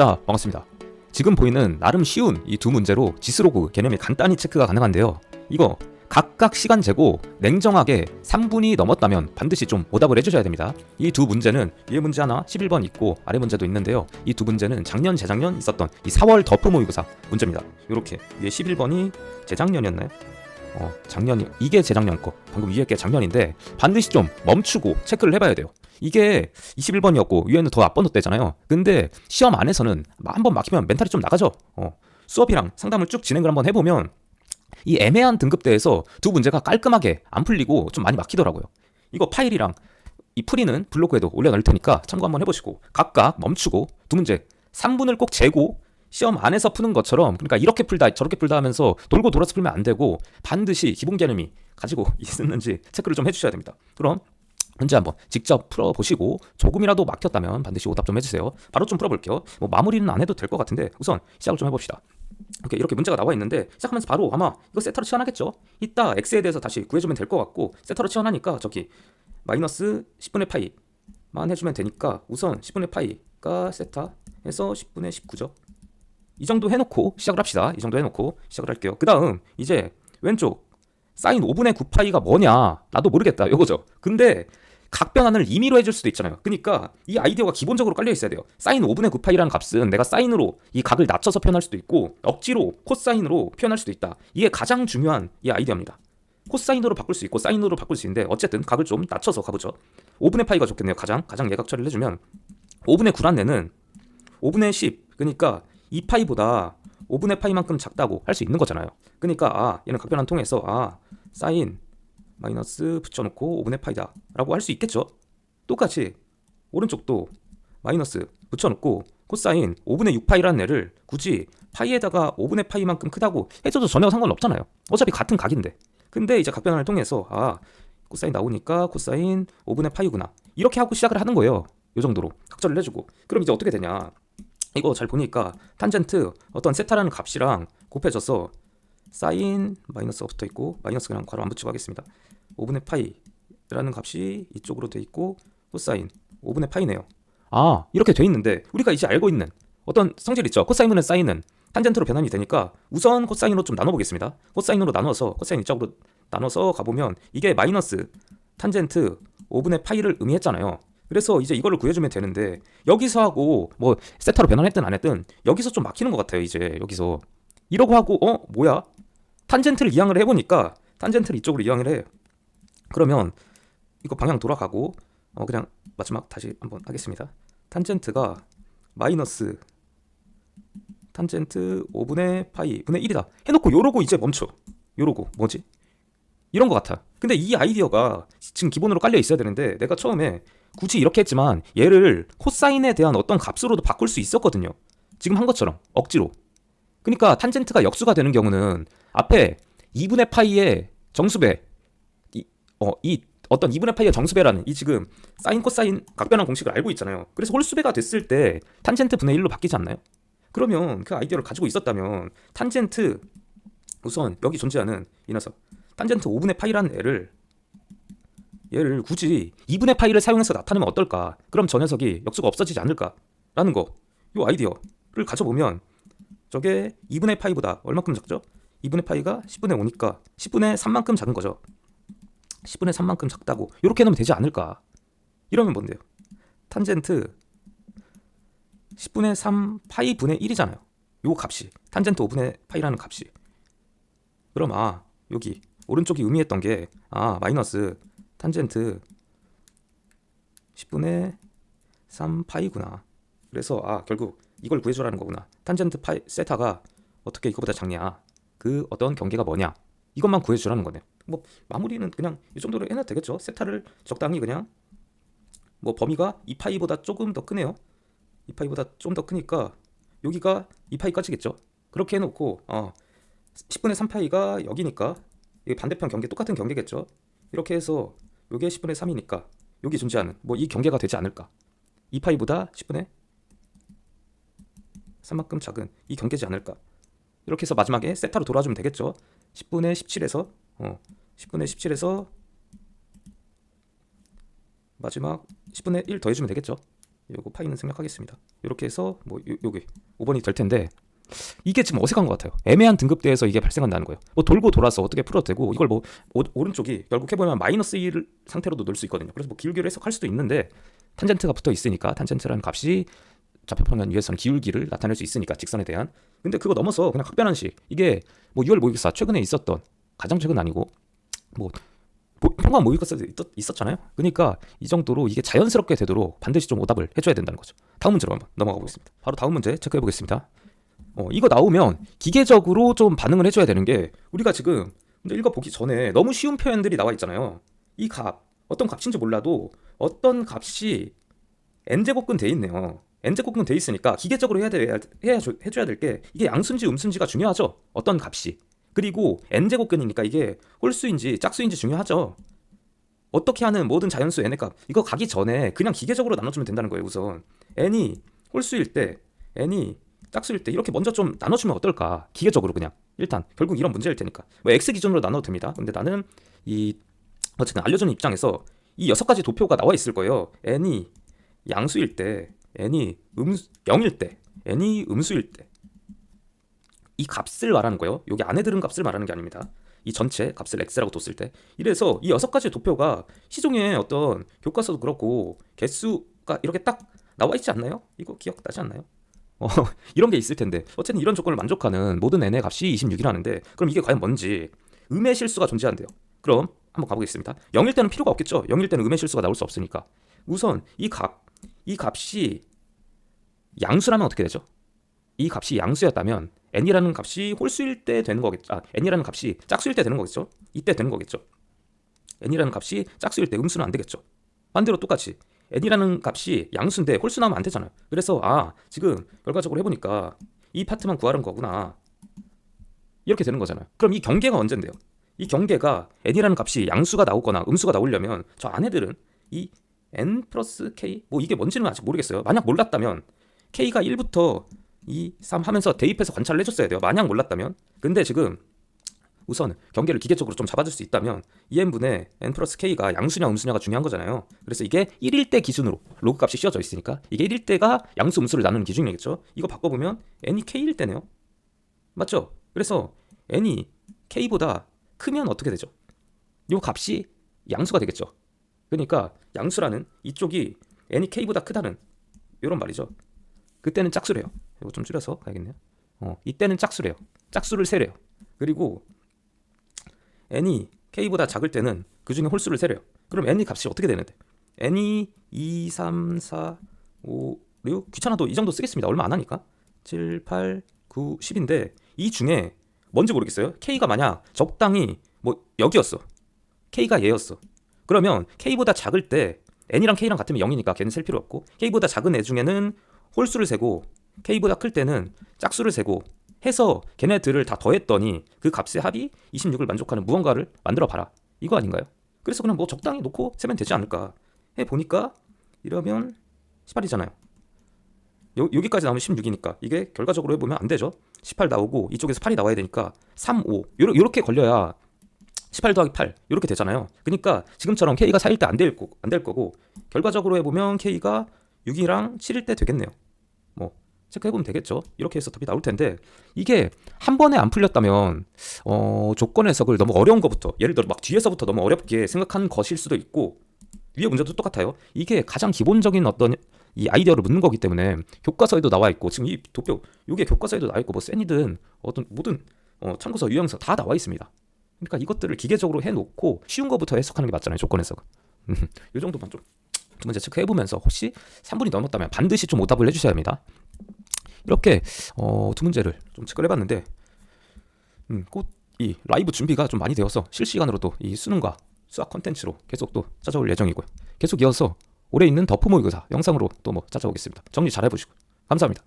자, 반갑습니다. 지금 보이는 나름 쉬운 이 두 문제로 지스로그 개념이 간단히 체크가 가능한데요. 이거 각각 시간 재고 냉정하게 3분이 넘었다면 반드시 좀 오답을 해주셔야 됩니다. 이 두 문제는 위에 문제 하나 11번 있고 아래 문제도 있는데요. 이 두 문제는 작년 재작년 있었던 이 4월 더 프로모의고사 문제입니다. 이렇게 위에 11번이 재작년이었나요? 작년이 이게 재작년 거, 방금 위에 게 작년인데 반드시 좀 멈추고 체크를 해봐야 돼요. 이게 21번이었고 위에는 더 앞번호대잖아요. 근데 시험 안에서는 한번 막히면 멘탈이 좀 나가죠. 수업이랑 상담을 쭉 진행을 한번 해보면 이 애매한 등급대에서 두 문제가 깔끔하게 안 풀리고 좀 많이 막히더라고요. 이거 파일이랑 이 풀이는 블로그에도 올려놓을 테니까 참고 한번 해보시고 각각 멈추고 두 문제 3분을 꼭 재고 시험 안에서 푸는 것처럼, 그러니까 이렇게 풀다 저렇게 풀다 하면서 돌고 돌아서 풀면 안 되고 반드시 기본 개념이 가지고 있었는지 체크를 좀 해주셔야 됩니다. 그럼 문제 한번 직접 풀어보시고 조금이라도 막혔다면 반드시 오답 좀 해주세요. 바로 좀 풀어볼게요. 뭐 마무리는 안 해도 될 것 같은데 우선 시작을 좀 해봅시다. 이렇게 문제가 나와 있는데 시작하면서 바로 아마 이거 세타로 치환하겠죠. 이따 x에 대해서 다시 구해주면 될 것 같고, 세타로 치환하니까 저기 마이너스 10분의 파이만 해주면 되니까 우선 10분의 파이가 세타에서 10분의 19죠. 이 정도 해놓고 시작을 합시다. 이 정도 해놓고 시작을 할게요. 그 다음 이제 왼쪽 사인 5분의 9파이가 뭐냐 나도 모르겠다 요거죠. 근데 각 변환을 임의로 해줄 수도 있잖아요. 그러니까 이 아이디어가 기본적으로 깔려 있어야 돼요. 사인 5분의 9파이라는 값은 내가 사인으로 이 각을 낮춰서 표현할 수도 있고 억지로 코사인으로 표현할 수도 있다. 이게 가장 중요한 이 아이디어입니다. 코사인으로 바꿀 수 있고 사인으로 바꿀 수 있는데 어쨌든 각을 좀 낮춰서 가보죠. 5분의 파이가 좋겠네요. 가장 예각 처리를 해주면 5분의 9란 애는 5분의 10, 그러니까 2파이보다 5분의 파이만큼 작다고 할 수 있는 거잖아요. 그러니까 얘는 각변환 통해서 사인 마이너스 붙여놓고 5분의 파이다 라고 할 수 있겠죠. 똑같이 오른쪽도 마이너스 붙여놓고 코사인 5분의 6파이라는 애를 굳이 파이에다가 5분의 파이만큼 크다고 해줘도 전혀 상관없잖아요. 어차피 같은 각인데. 근데 이제 각변환을 통해서 코사인 나오니까 코사인 5분의 파이구나 이렇게 하고 시작을 하는 거예요. 이 정도로 각절을 해주고. 그럼 이제 어떻게 되냐, 이거 잘 보니까 탄젠트 어떤 세타라는 값이랑 곱해져서 사인 마이너스가 붙어있고 마이너스 그냥 괄호 안 붙이고 하겠습니다. 5분의 파이라는 값이 이쪽으로 돼 있고 코사인 5분의 파이네요. 이렇게 돼 있는데 우리가 이제 알고 있는 어떤 성질 있죠. 코사인분의 사인은 탄젠트로 변환이 되니까 우선 코사인으로 좀 나눠보겠습니다. 코사인으로 나눠서 코사인 이쪽으로 나눠서 가보면 이게 마이너스 탄젠트 5분의 파이를 의미했잖아요. 그래서 이제 이거를 구해주면 되는데 여기서 하고 뭐 세타로 변환했든 안 했든 여기서 좀 막히는 것 같아요. 이제 여기서 이러고 하고 뭐야? 탄젠트를 이항을 해보니까 탄젠트를 이쪽으로 이항을 해. 그러면 이거 방향 돌아가고 그냥 마지막 다시 한번 하겠습니다. 탄젠트가 마이너스 탄젠트 5분의 파이 분의 1이다 해놓고 요러고 이제 멈춰. 요러고 뭐지? 이런 것 같아. 근데 이 아이디어가 지금 기본으로 깔려 있어야 되는데 내가 처음에 굳이 이렇게 했지만 얘를 코사인에 대한 어떤 값으로도 바꿀 수 있었거든요. 지금 한 것처럼 억지로. 그러니까 탄젠트가 역수가 되는 경우는 앞에 2분의 파이의 정수배 이 어떤 2분의 파이의 정수배라는 이 지금 사인 코사인 각변환 공식을 알고 있잖아요. 그래서 홀수배가 됐을 때 탄젠트 분의 1로 바뀌지 않나요? 그러면 그 아이디어를 가지고 있었다면 탄젠트 우선 여기 존재하는 이 녀석 탄젠트 5분의 파이라는 얘를 굳이 2분의 파이를 사용해서 나타내면 어떨까? 그럼 저 녀석이 역수가 없어지지 않을까라는 거, 이 아이디어를 가져보면 저게 2분의 파이보다 얼마큼 작죠? 2분의 파이가 10분의 5니까 10분의 3만큼 작은 거죠. 10분의 3만큼 작다고 이렇게 해놓으면 되지 않을까? 이러면 뭔데요? 탄젠트 10분의 3 파이 분의 1이잖아요. 요 값이 탄젠트 5분의 파이라는 값이. 그럼 여기 오른쪽이 의미했던 게 마이너스 탄젠트 10분의 3 파이구나. 그래서 결국 이걸 구해주라는 거구나. 탄젠트 파이 세타가 어떻게 이거보다 작냐, 그 어떤 경계가 뭐냐, 이것만 구해주라는 거네요. 뭐 마무리는 그냥 이 정도로 해놔도 되겠죠. 세타를 적당히 그냥 뭐 범위가 2파이보다 조금 더 크네요. 2파이보다 좀 더 크니까 여기가 2파이까지겠죠. 그렇게 해놓고 10분의 3파이가 여기니까 이 반대편 경계 똑같은 경계겠죠. 이렇게 해서 요게 10분의 3이니까 여기 존재하는 뭐 이 경계가 되지 않을까. 2파이보다 10분의 3만큼 작은 이 경계지 않을까. 이렇게 해서 마지막에 세타로 돌아주면 되겠죠. 10분의 17에서 마지막 10분의 1 더해주면 되겠죠. 요거 파이는 생략하겠습니다. 이렇게 해서 뭐 요게 5번이 될 텐데 이게 지금 어색한 것 같아요. 애매한 등급대에서 이게 발생한다는 거예요. 뭐 돌고 돌아서 어떻게 풀어도 되고 이걸 뭐 오른쪽이 결국 해보면 마이너스 1 상태로도 넣을 수 있거든요. 그래서 뭐 기울기를 해석할 수도 있는데 탄젠트가 붙어 있으니까 탄젠트라는 값이 좌표평면 위에서는 기울기를 나타낼 수 있으니까 직선에 대한. 근데 그거 넘어서 그냥 각변환식 이게 뭐 6월 모의고사 최근에 있었던 가장 최근 아니고 뭐 평범한 모의고사도 있었잖아요. 그러니까 이 정도로 이게 자연스럽게 되도록 반드시 좀 오답을 해줘야 된다는 거죠. 다음 문제로 한번 넘어가 보겠습니다. 바로 다음 문제 체크해 보겠습니다. 이거 나오면 기계적으로 좀 반응을 해줘야 되는 게 우리가 지금 근데 읽어보기 전에 너무 쉬운 표현들이 나와 있잖아요. 이 값 어떤 값인지 몰라도 어떤 값이 n제곱근 돼 있네요. n제곱근 돼 있으니까 기계적으로 해줘야 될 게 이게 양수인지 음수인지가 중요하죠. 어떤 값이. 그리고 n제곱근이니까 이게 홀수인지 짝수인지 중요하죠. 어떻게 하는 모든 자연수 n의 값 이거 가기 전에 그냥 기계적으로 나눠주면 된다는 거예요. 우선 n이 홀수일 때 n이 짝수일 때 이렇게 먼저 좀 나눠주면 어떨까? 기계적으로 그냥 일단 결국 이런 문제일 테니까 뭐 x 기준으로 나눠도 됩니다. 근데 나는 이 어쨌든 알려주는 입장에서 이 6가지 도표가 나와 있을 거예요. n이 양수일 때 n이 0일 때 n이 음수일 때 이 값을 말하는 거예요. 여기 안에 들은 값을 말하는 게 아닙니다. 이 전체 값을 x라고 뒀을 때 이래서 이 6가지 도표가 시중에 어떤 교과서도 그렇고 개수가 이렇게 딱 나와 있지 않나요? 이거 기억나지 않나요? 이런 게 있을 텐데 어쨌든 이런 조건을 만족하는 모든 n의 값이 26이라는데 그럼 이게 과연 뭔지 음의 실수가 존재한대요. 그럼 한번 가보겠습니다. 0일 때는 필요가 없겠죠. 0일 때는 음의 실수가 나올 수 없으니까 우선 이 값이 양수라면 어떻게 되죠? 이 값이 양수였다면 n이라는 값이 홀수일 때 되는 거겠죠. n이라는 값이 짝수일 때 되는 거겠죠. 이때 되는 거겠죠. n이라는 값이 짝수일 때 음수는 안 되겠죠. 반대로 똑같이 n이라는 값이 양수인데 홀수 나오면 안 되잖아요. 그래서 지금 결과적으로 해보니까 이 파트만 구하는 거구나 이렇게 되는 거잖아요. 그럼 이 경계가 언젠데요? 이 경계가 n이라는 값이 양수가 나오거나 음수가 나오려면 저 안에들은 이 n 플러스 k 뭐 이게 뭔지는 아직 모르겠어요. 만약 몰랐다면 k가 1부터 2, 3 하면서 대입해서 관찰을 해줬어야 돼요. 만약 몰랐다면. 근데 지금 우선 경계를 기계적으로 좀 잡아줄 수 있다면 2n분의 n 플러스 k가 양수냐 음수냐가 중요한 거잖아요. 그래서 이게 1일 때 기준으로 로그 값이 씌워져 있으니까 이게 1일 때가 양수 음수를 나누는 기준이겠죠. 이거 바꿔보면 n이 k일 때네요. 맞죠? 그래서 n이 k보다 크면 어떻게 되죠? 이 값이 양수가 되겠죠. 그러니까 양수라는 이쪽이 n이 k보다 크다는 이런 말이죠. 그때는 짝수래요. 이거 좀 줄여서 가야겠네요. 이때는 짝수래요. 짝수를 세래요. 그리고 n이 k보다 작을 때는 그 중에 홀수를 세래요. 그럼 n의 값이 어떻게 되는데? n이 2, 3, 4, 5, 6 귀찮아도 이 정도 쓰겠습니다. 얼마 안 하니까 7, 8, 9, 10인데 이 중에 뭔지 모르겠어요. k가 만약 적당히 뭐 여기였어. k가 얘였어. 그러면 k보다 작을 때 n이랑 k랑 같으면 0이니까 걔는 셀 필요 없고 k보다 작은 애 중에는 홀수를 세고 k보다 클 때는 짝수를 세고 해서 걔네들을 다 더했더니 그 값의 합이 26을 만족하는 무언가를 만들어 봐라. 이거 아닌가요? 그래서 그냥 뭐 적당히 놓고 세면 되지 않을까 해보니까 이러면 18이잖아요. 여기까지 나오면 16이니까 이게 결과적으로 해보면 안 되죠. 18 나오고 이쪽에서 8이 나와야 되니까 3, 5 요렇게 걸려야 18 더하기 8 이렇게 되잖아요. 그러니까 지금처럼 k가 4일 때 안 될 거고 결과적으로 해보면 k가 6이랑 7일 때 되겠네요. 뭐 체크해보면 되겠죠. 이렇게 해서 답이 나올 텐데 이게 한 번에 안 풀렸다면 조건 해석을 너무 어려운 것부터 예를 들어 막 뒤에서부터 너무 어렵게 생각한 것일 수도 있고 위에 문제도 똑같아요. 이게 가장 기본적인 어떤 이 아이디어를 묻는 거기 때문에 교과서에도 나와 있고 지금 이 도표 이게 교과서에도 나와 있고 뭐 센이든 어떤 모든 참고서 유형서 다 나와 있습니다. 그러니까 이것들을 기계적으로 해놓고 쉬운 거부터 해석하는 게 맞잖아요. 조건 해석은. 이 정도만 좀 두 문제 체크해보면서 혹시 3분이 넘었다면 반드시 좀 오답을 해주셔야 합니다. 이렇게 두 문제를 좀 체크를 해봤는데 곧 이 라이브 준비가 좀 많이 되어서 실시간으로도 이 수능과 수학 콘텐츠로 계속 또 찾아올 예정이고요. 계속 이어서 올해 있는 더 모의고사 영상으로 또 뭐 찾아오겠습니다. 정리 잘 해보시고 감사합니다.